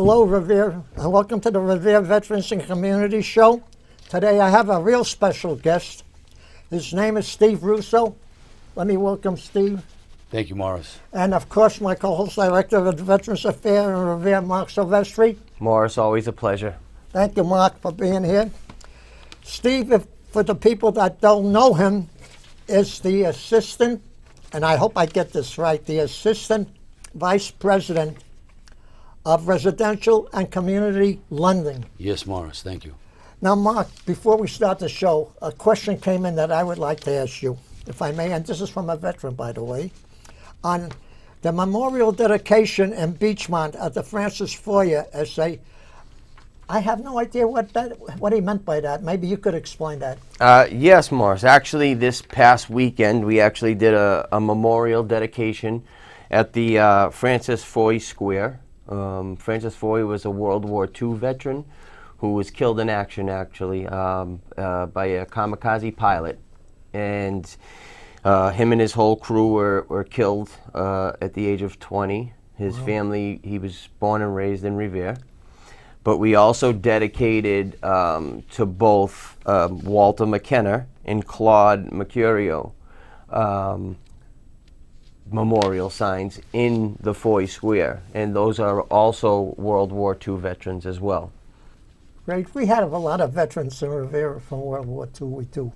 Hello, Revere, and welcome to the Revere Veterans and Community Show. Today I have a real special guest. His name is Steve Roussel. Let me welcome Steve. Thank you, Morris. And of course, my co-host, Director of the Veterans Affairs in Revere, Marc Silvestri. Morris, always a pleasure. Thank you, Marc, for being here. Steve, for the people that don't know him, is the assistant, and I hope I get this right, the Assistant Vice President of Residential and Community Lending. Yes, Morris, thank you. Now, Marc, before we start the show, a question came in that I would like to ask you, if I may, and this is from a veteran, by the way, on the memorial dedication in Beachmont at the Francis Foyer essay. I have no idea what he meant by that. Maybe you could explain that. Yes, Morris. Actually, this past weekend, we actually did a memorial dedication at the Francis Foy Square. Francis Foy was a World War II veteran who was killed in action, actually, by a kamikaze pilot. And him and his whole crew were killed at the age of 20. His family, he was born and raised in Revere. But we also dedicated to both Walter McKenna and Claude Mercurio memorial signs in the Foy Square, and those are also World War II veterans as well. Great. We have a lot of veterans in Revere from World War II, we do.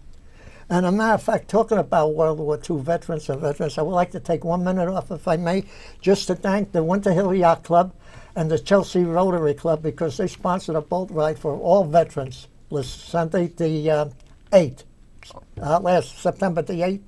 And a matter of fact, talking about World War II veterans and veterans, I would like to take 1 minute off, if I may, just to thank the Winter Hill Yacht Club and the Chelsea Rotary Club, because they sponsored a boat ride for all veterans Sunday the 8th, last September the 8th.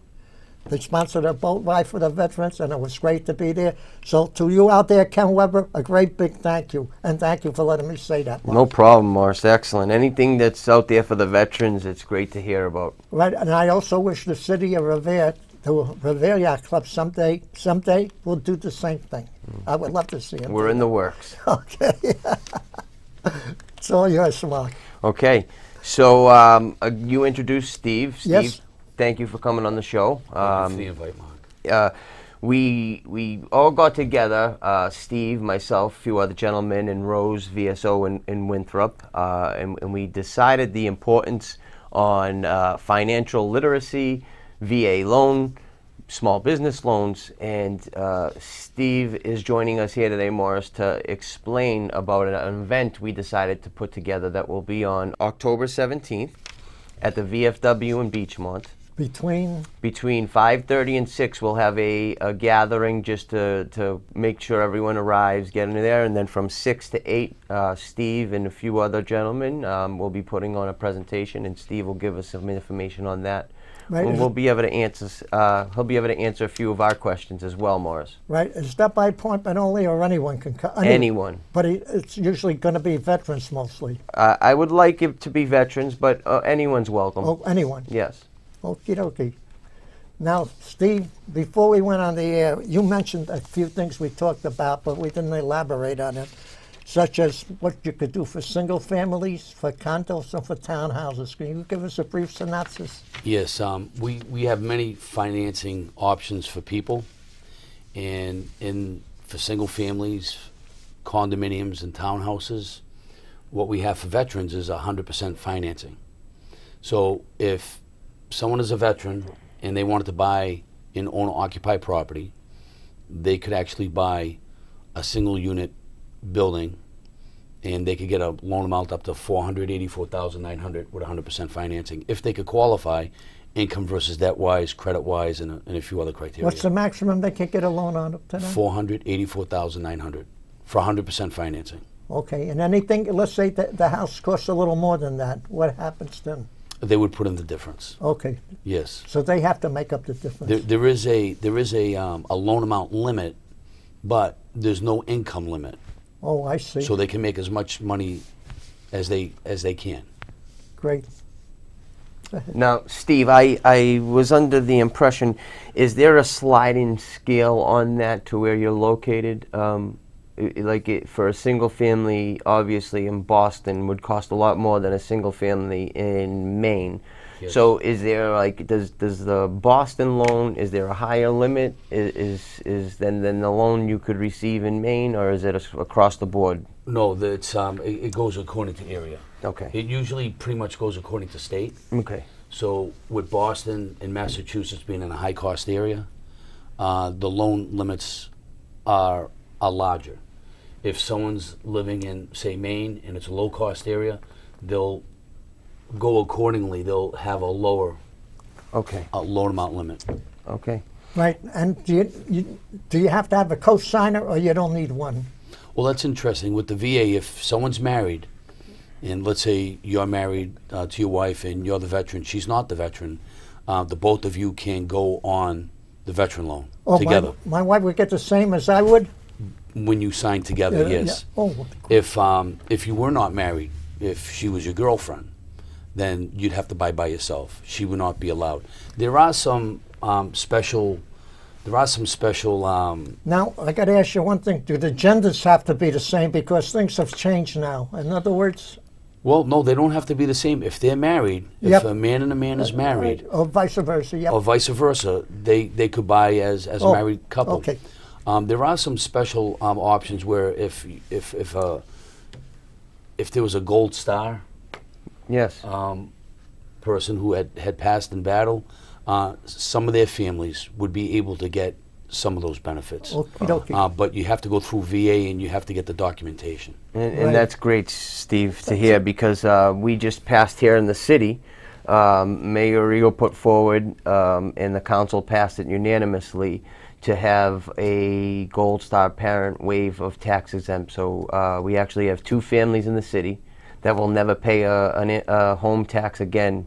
They sponsored a boat ride for the veterans, and it was great to be there. So to you out there, Ken Weber, a great big thank you. And thank you for letting me say that, Marc. No problem, Morris. Excellent. Anything that's out there for the veterans, it's great to hear about. Right, and I also wish the city of Revere, the Revere Yacht Club, someday will do the same thing. I would love to see them. We're in the works. Okay. It's all yours, Marc. Okay. So you introduced Steve. Steve, yes. Thank you for coming on the show. Thank you for the invite, Marc. We all got together, Steve, myself, a few other gentlemen, and Rose, VSO in Winthrop, and we decided the importance on financial literacy, VA loan, small business loans, and Steve is joining us here today, Morris, to explain about an event we decided to put together that will be on October 17th at the VFW in Beachmont. Between 5:30 and 6, we'll have a gathering just to make sure everyone arrives, get in there, and then from 6 to 8, Steve and a few other gentlemen will be putting on a presentation, and Steve will give us some information on that. Right. And we'll be able to answer. He'll be able to answer a few of our questions as well, Morris. Right. Is that by appointment only, or anyone can come? Anyone. But it's usually going to be veterans mostly. I would like it to be veterans, but anyone's welcome. Oh, anyone. Yes. Okie dokie. Now, Steve, before we went on the air, you mentioned a few things we talked about, but we didn't elaborate on it, such as what you could do for single families, for condos, and for townhouses. Can you give us a brief synopsis? Yes, we have many financing options for people, and for single families, condominiums, and townhouses. What we have for veterans is 100% financing. So if someone is a veteran and they wanted to buy an owner-occupied property, they could actually buy a single unit building, and they could get a loan amount up to $484,900 with 100% financing if they could qualify, income versus debt-wise, credit-wise, and a few other criteria. What's the maximum they could get a loan on up to now? $484,900 for 100% financing. Okay, and anything, let's say that the house costs a little more than that, what happens then? They would put in the difference. Okay. Yes. So they have to make up the difference. There is a loan amount limit, but there's no income limit. Oh, I see. So they can make as much money as they can. Great. Now, Steve, I was under the impression, is there a sliding scale on that to where you're located? For a single family, obviously in Boston, would cost a lot more than a single family in Maine. yes. So is there like, does the Boston loan, is there a higher limit is than the loan you could receive in Maine, or is it across the board? No, it goes according to area. Okay. It usually pretty much goes according to state. Okay. So with Boston and Massachusetts being in a high cost area, the loan limits are larger. If someone's living in, say, Maine, and it's a low cost area, they'll go accordingly. They'll have a lower Okay. loan amount limit. Okay. Right, and do you have to have a co-signer, or you don't need one? Well, that's interesting. With the VA, if someone's married, and let's say you're married to your wife and you're the veteran, she's not the veteran, the both of you can go on the veteran loan together. My wife would get the same as I would? When you sign together, yes. Yeah. Oh, If you were not married, if she was your girlfriend, then you'd have to buy by yourself. She would not be allowed. There are some special. now, I got to ask you one thing. Do the genders have to be the same, because things have changed now? In other words... Well, no, they don't have to be the same. If they're married, Yep. if a man and a man is married, Or vice versa, yep. or vice versa, they could buy as a Oh, married couple. okay. There are some special options where if there was a gold star Yes. person who had passed in battle, some of their families would be able to get some of those benefits. Okey-dokey. But you have to go through VA and you have to get the documentation. And Right. that's great, Steve, to hear, because we just passed here in the city. Mayor Rigo put forward, and the council passed it unanimously, to have a Gold Star parent waive of tax exempt. So we actually have 2 families in the city that will never pay a home tax again,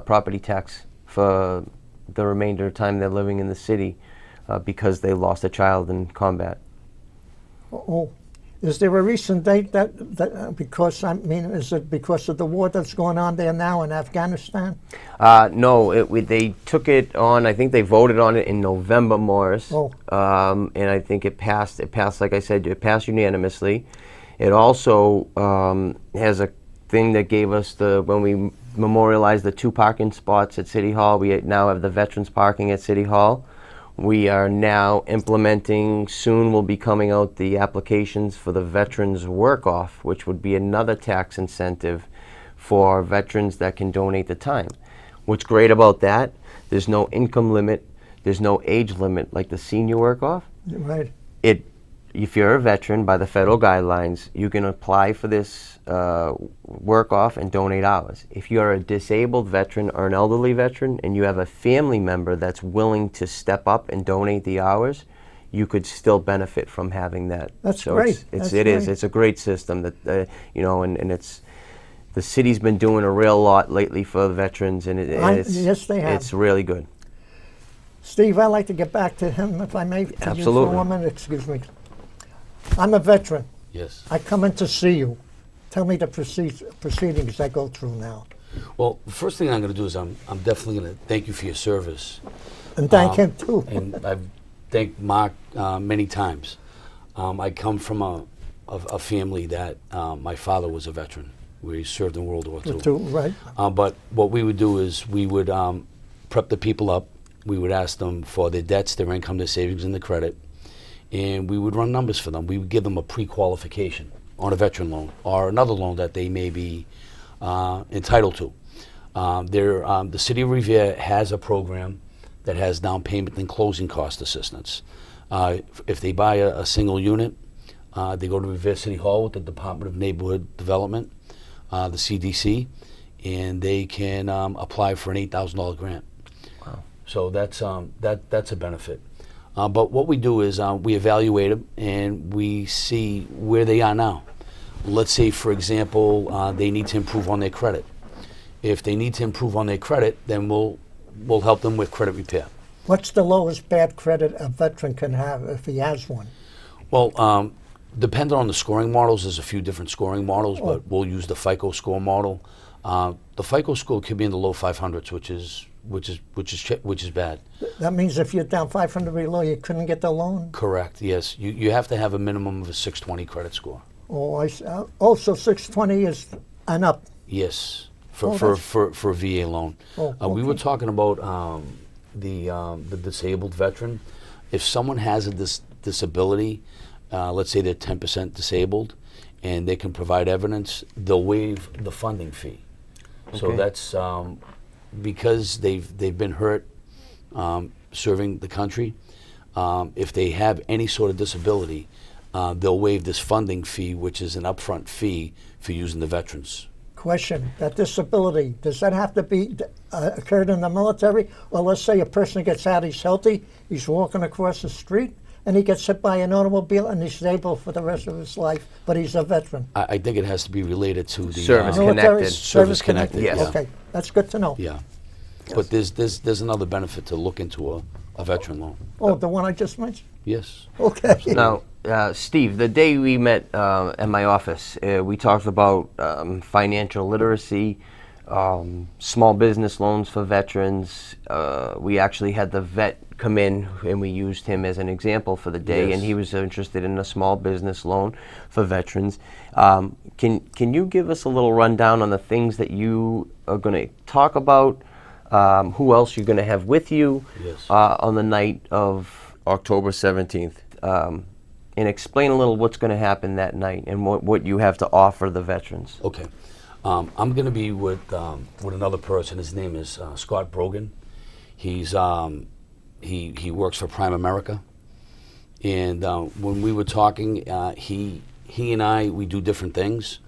property tax, for the remainder of the time they're living in the city, because they lost a child in combat. Oh, is there a recent date that because, I mean, is it because of the war that's going on there now in Afghanistan? No, they took it on. I think they voted on it in November, Morris. Oh. And I think it passed. It passed, like I said, it passed unanimously. It also has a thing that gave us when we memorialized the 2 parking spots at City Hall. We now have the veterans parking at City Hall. We are now implementing, soon will be coming out, the applications for the veterans work-off, which would be another tax incentive for veterans that can donate the time. What's great about that, there's no income limit, there's no age limit like the senior work-off. Right. If you're a veteran, by the federal guidelines, you can apply for this work-off and donate hours. If you're a disabled veteran or an elderly veteran and you have a family member that's willing to step up and donate the hours, you could still benefit from having that. That's so great. It is. It's a great system that and it's, the city's been doing a real lot lately for the veterans, and Yes, they have. It's really good. Steve, I'd like to get back to him, if I may. to you Absolutely. For 1 minute, excuse me. I'm a veteran. Yes. I come in to see you. Tell me the proceedings I go through now. Well, the first thing I'm going to do is I'm definitely going to thank you for your service. And thank him, too. And I've thanked Mark many times. I come from a family that my father was a veteran, where he served in World War II. Right. But what we would do is we would prep the people up. We would ask them for their debts, their income, their savings, and their credit. And we would run numbers for them. We would give them a pre-qualification on a veteran loan or another loan that they may be entitled to. The City of Revere has a program that has down payment and closing cost assistance. If they buy a single unit, they go to Revere City Hall with the Department of Neighborhood Development, the CDC, and they can apply for an $8,000 grant. Wow. So that's a benefit. But what we do is we evaluate them and we see where they are now. Let's say, for example, they need to improve on their credit. If they need to improve on their credit, then we'll help them with credit repair. What's the lowest bad credit a veteran can have if he has one? Well, depending on the scoring models, there's a few different scoring models, but we'll use the FICO score model. The FICO score could be in the low 500s, which is bad. That means if you're down 500 below, you couldn't get the loan? Correct. Yes, you have to have a minimum of a 620 credit score. Oh, so 620 is and up. Yes. Oh, for a VA loan. Oh, We were okay. talking about the disabled veteran. If someone has a disability, let's say they're 10% disabled, and they can provide evidence, they'll waive the funding fee. So Okay. that's because they've been hurt serving the country. If they have any sort of disability, they'll waive this funding fee, which is an upfront fee for using the veterans. Question, that disability, does that have to be occurred in the military? Or let's say a person gets out, he's healthy, he's walking across the street, and he gets hit by an automobile and he's disabled for the rest of his life, but he's a veteran. I think it has to be related to the Service Military, connected. Service connected, yes. yeah. Okay, that's good to know. Yeah, but there's another benefit to look into a veteran loan. Oh, the one I just mentioned? Yes. Okay. Now, Steve, the day we met at my office, we talked about financial literacy, small business loans for veterans. We actually had the vet come in, and we used him as an example for the day, Yes. and he was interested in a small business loan for veterans. Can you give us a little rundown on the things that you are going to talk about? Who else you're going to have with you Yes. on the night of October 17th? And explain a little what's going to happen that night and what you have to offer the veterans. Okay. I'm going to be with another person. His name is Scott Brogan. He's he works for Prime America, and when we were talking, he and I, we do different things.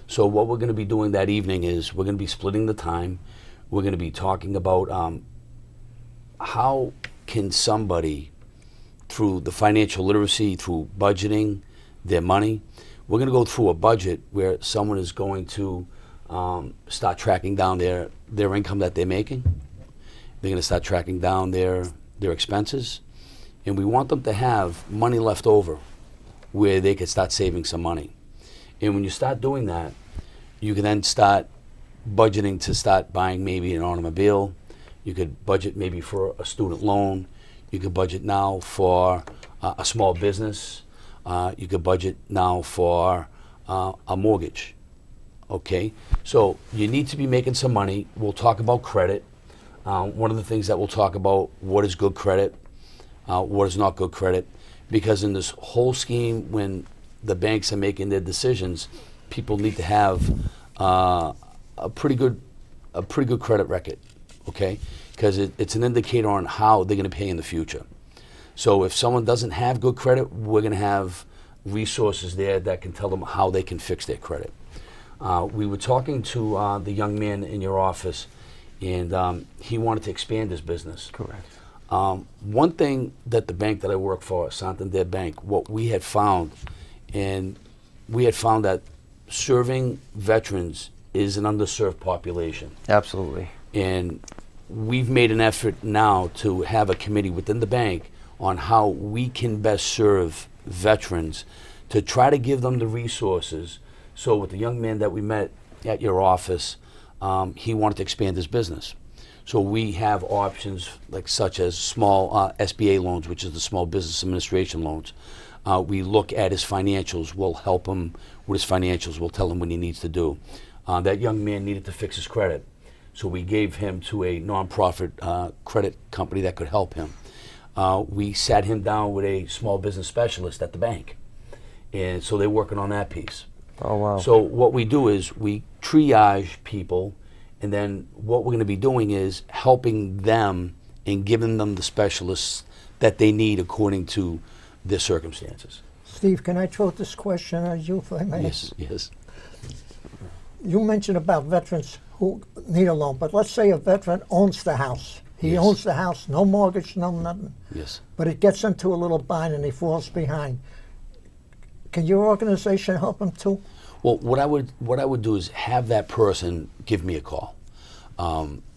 So what we're going to be doing that evening is we're going to be splitting the time. We're going to be talking about how can somebody, through the financial literacy, through budgeting their money, we're going to go through a budget where someone is going to start tracking down their income that they're making. They're going to start tracking down their expenses, and we want them to have money left over where they can start saving some money. And when you start doing that, you can then start budgeting to start buying maybe an automobile. You could budget maybe for a student loan. You could budget now for a small business. You could budget now for a mortgage. Okay, so you need to be making some money. We'll talk about credit. One of the things that we'll talk about, what is good credit, what is not good credit, because in this whole scheme, when the banks are making their decisions, people need to have a pretty good credit record, okay? Because it's an indicator on how they're going to pay in the future. So if someone doesn't have good credit, we're going to have resources there that can tell them how they can fix their credit. We were talking to the young man in your office, and he wanted to expand his business. Correct. One thing that the bank that I work for, Santander Bank, what we had found, and we had found that serving veterans is an underserved population. Absolutely. And we've made an effort now to have a committee within the bank on how we can best serve veterans, to try to give them the resources. So with the young man that we met at your office, he wanted to expand his business. So we have options like such as small SBA loans, which is the Small Business Administration loans. We look at his financials. We'll help him with his financials. We'll tell him what he needs to do. That young man needed to fix his credit. So we gave him to a nonprofit credit company that could help him. We sat him down with a small business specialist at the bank. And so they're working on that piece. Oh, wow. So what we do is we triage people, and then what we're going to be doing is helping them and giving them the specialists that they need according to their circumstances. Steve, can I throw this question at you, if I may? Yes, yes. You mentioned about veterans who need a loan, but let's say a veteran owns the house. He Yes. owns the house, no mortgage, no nothing. Yes. But it gets into a little bind and he falls behind. Can your organization help him too? Well, what I would do is have that person give me a call.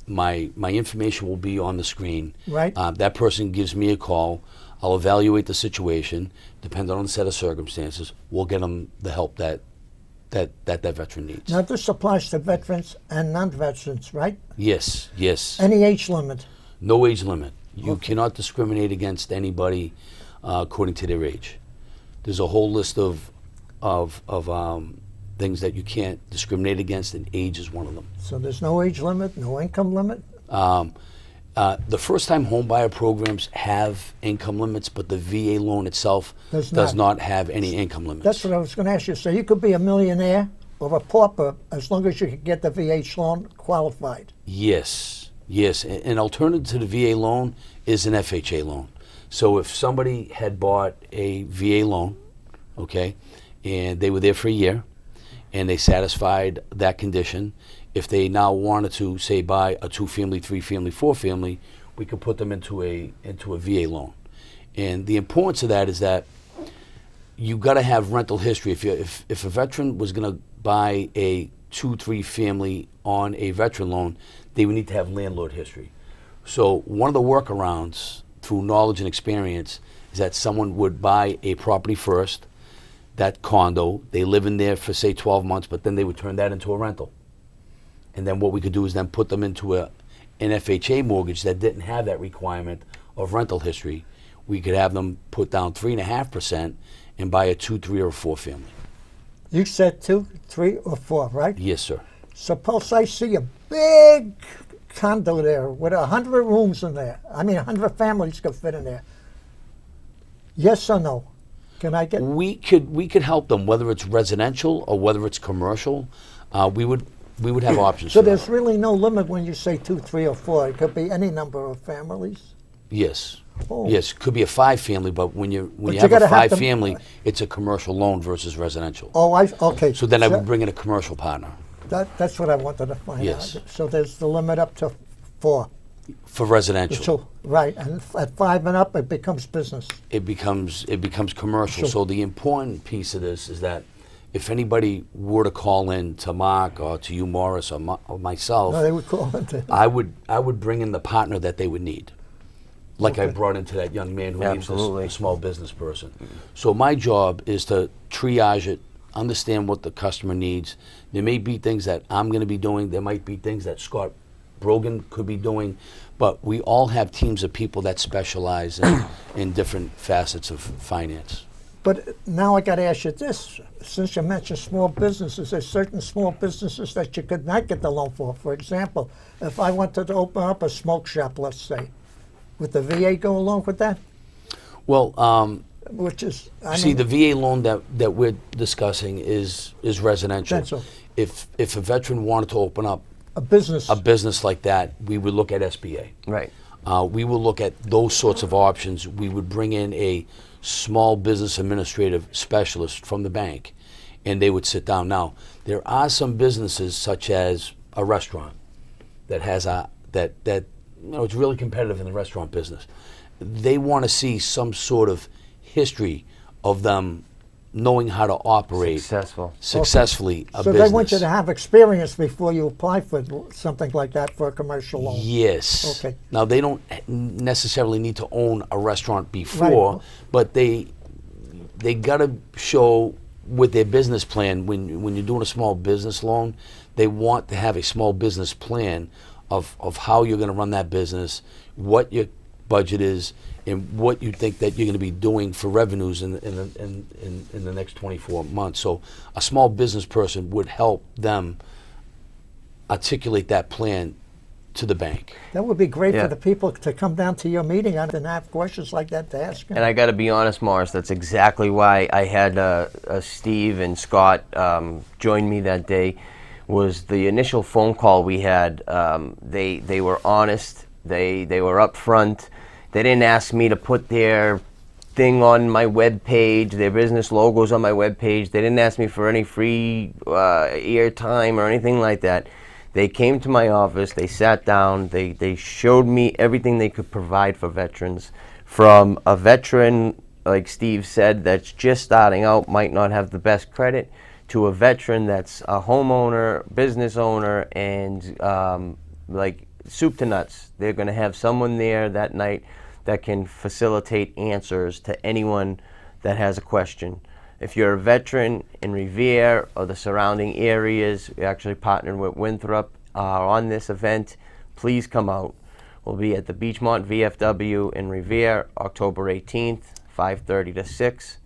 My information will be on the screen. Right. That person gives me a call. I'll evaluate the situation, depending on the set of circumstances. We'll get them the help that veteran needs. Now this applies to veterans and non-veterans, right? Yes, yes. Any age limit? No age limit. You cannot discriminate against anybody according to their age. There's a whole list of things that you can't discriminate against, and age is one of them. So there's no age limit, no income limit? The first-time homebuyer programs have income limits, but the VA loan itself Does does not. not have any income limits. That's what I was going to ask you. So you could be a millionaire or a pauper as long as you can get the VA loan qualified. Yes, yes. An alternative to the VA loan is an FHA loan. So if somebody had bought a VA loan, okay, and they were there for a year, and they satisfied that condition, if they now wanted to, say, buy a 2-family, 3-family, 4-family, we could put them into a VA loan. And the importance of that is that you got to have rental history. If a veteran was going to buy a 2-3 family on a veteran loan, they would need to have landlord history. So one of the workarounds through knowledge and experience is that someone would buy a property first, that condo, they live in there for say 12 months, but then they would turn that into a rental. And then what we could do is then put them into an FHA mortgage that didn't have that requirement of rental history. We could have them put down 3.5% and buy a 2, 3, or 4 family. You said 2, 3, or 4, right? Yes, sir. Suppose I see a big condo there with 100 rooms in there. I mean, 100 families could fit in there. Yes or no? Can I get? We could help them, whether it's residential or whether it's commercial. We would have options. So for there's that. really no limit when you say 2, 3, or 4. It could be any number of families. Yes. Oh. Yes, could be a 5-family, but when you you have gotta a have them- 5-family, it's a commercial loan versus residential. Oh, okay. So then I would bring in a commercial partner That's what I wanted to find Yes. out. So there's the limit up to 4. for residential. So, right, and at 5 and up, it becomes business. It becomes commercial. Sure. So the important piece of this is that if anybody were to call in to Mark or to you, Morris, or myself, No, they would call it. I would bring in the partner that they would need. Like I Okay. brought into that young man who needs Absolutely. a small business person. So my job is to triage it, understand what the customer needs. There may be things that I'm going to be doing. There might be things that Scott Brogan could be doing. But we all have teams of people that specialize in different facets of finance. But now I got to ask you this. Since you mentioned small businesses, there's certain small businesses that you could not get the loan for. For example, if I wanted to open up a smoke shop, let's say, would the VA go along with that? Well, Which is, I see, mean, the VA loan that we're discussing is residential. Residential. If a veteran wanted to open up a business. a business like that, we would look at SBA. Right. We will look at those sorts of options. We would bring in a small business administrative specialist from the bank, and they would sit down. Now, there are some businesses, such as a restaurant, that has it's really competitive in the restaurant business. They want to see some sort of history of them knowing how to operate successfully a So business. they want you to have experience before you apply for something like that for a commercial loan. Yes. Okay. Now, they don't necessarily need to own a restaurant before, Right. but they got to show with their business plan, when you're doing a small business loan, they want to have a small business plan of how you're going to run that business, what your budget is, and what you think that you're going to be doing for revenues in the next 24 months. So a small business person would help them articulate that plan to the bank. That would be great Yeah. for the people to come down to your meeting and have questions like that to ask them. And I got to be honest, Morris, that's exactly why I had Steve and Scott join me that day. Was the initial phone call we had. They were honest. They were upfront. They didn't ask me to put their thing on my web page, their business logos on my web page. They didn't ask me for any free airtime or anything like that. They came to my office, they sat down, they showed me everything they could provide for veterans. From a veteran, like Steve said, that's just starting out, might not have the best credit, to a veteran that's a homeowner, business owner, and like soup to nuts. They're going to have someone there that night that can facilitate answers to anyone that has a question. If you're a veteran in Revere or the surrounding areas, we actually partnered with Winthrop on this event. Please come out. We'll be at the Beachmont VFW in Revere, October 18th, 5:30 to 6.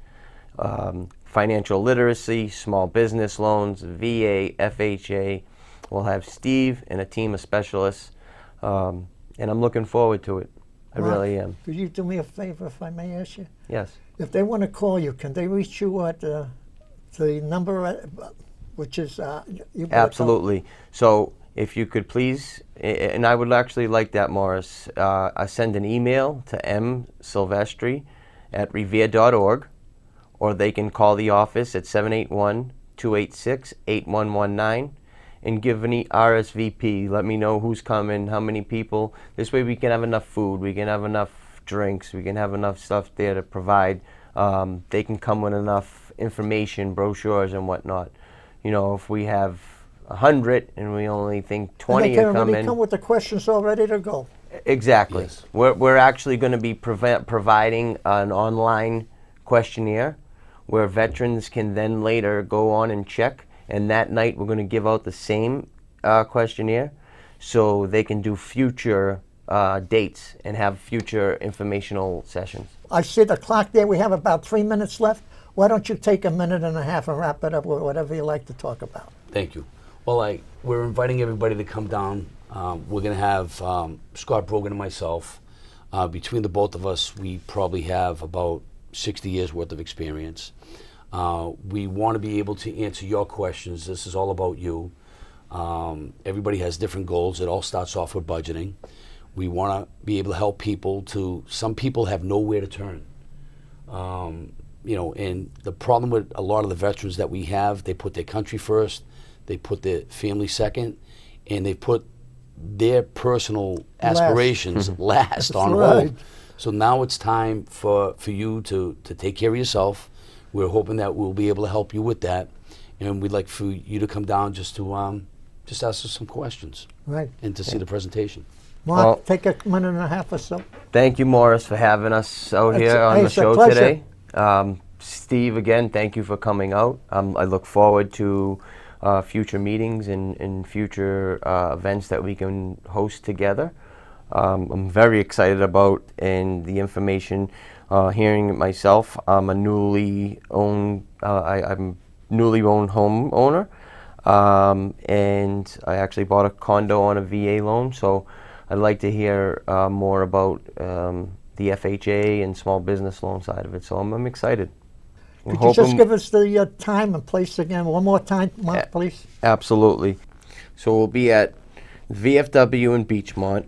financial literacy, small business loans, VA, FHA. We'll have Steve and a team of specialists, and I'm looking forward to it. I Mark, really am. Could you do me a favor, if I may ask you? Yes. If they want to call you, can they reach you at the number, which is you Absolutely. So if you could please, and I would actually like that, Morris, I send an email to msilvestri@revere.org, or they can call the office at 781-286-8119 and give any RSVP. Let me know who's coming, how many people. This way we can have enough food, we can have enough drinks, we can have enough stuff there to provide. They can come with enough information, brochures and whatnot. You know, if we have 100 and we only think 20 are are coming. They coming. come with the questions all ready to go. Exactly. Yes. We're actually going to be providing an online questionnaire where veterans can then later go on and check. And that night we're going to give out the same questionnaire so they can do future dates and have future informational sessions. I see the clock there. We have about 3 minutes left. Why don't you take a minute and a half and wrap it up with whatever you like to talk about? Thank you. Well, we're inviting everybody to come down. We're going to have Scott Brogan and myself. Between the both of us, we probably have about 60 years worth of experience. We want to be able to answer your questions. This is all about you. Everybody has different goals. It all starts off with budgeting. We want to be able to help people some people have nowhere to turn. And the problem with a lot of the veterans that we have, they put their country first, they put their family second, and they put their personal aspirations last on hold. So now it's time for you to take care of yourself. We're hoping that we'll be able to help you with that, and we'd like for you to come down just to just ask us some questions, Right. and to see the presentation. Mark, Well- take a minute and a half or so. Thank you, Morris, for having us out It's- here on hey, the it's a show pleasure. today. Steve, again, thank you for coming out. I look forward to future meetings and future events that we can host together. I'm very excited about and the information. Hearing it myself, I'm a newly owned homeowner, and I actually bought a condo on a VA loan. So I'd like to hear more about the FHA and small business loan side of it. So I'm excited. I'm Could you just hoping- give us the time and place again? One more time, Mark, please. Absolutely. So we'll be at VFW in Beachmont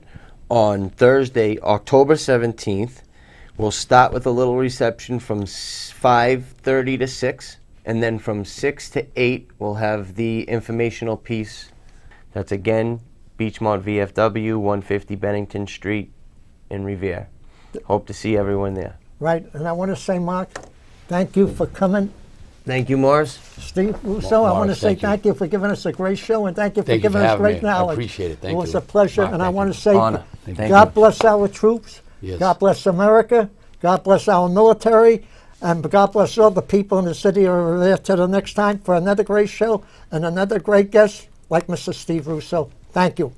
on Thursday, October 17th. We'll start with a little reception from 5:30 to 6, and then from 6 to 8, we'll have the informational piece. That's again, Beachmont VFW, 150 Bennington Street in Revere. Hope to see everyone there. Right, and I want to say, Mark, thank you for coming. Thank you, Morris. Steve Roussel, I want to Morris, say thank you. thank you for giving us a great show, and thank you for Thank you for giving us having great me. I knowledge. appreciate it. Thank It was you. a pleasure, Mark, and I thank want you. to say, Honor. Thank you. God bless our troops. Yes. God bless America. God bless our military. And God bless all the people in the city over there. Till the next time for another great show and another great guest like Mr. Steve Roussel. Thank you.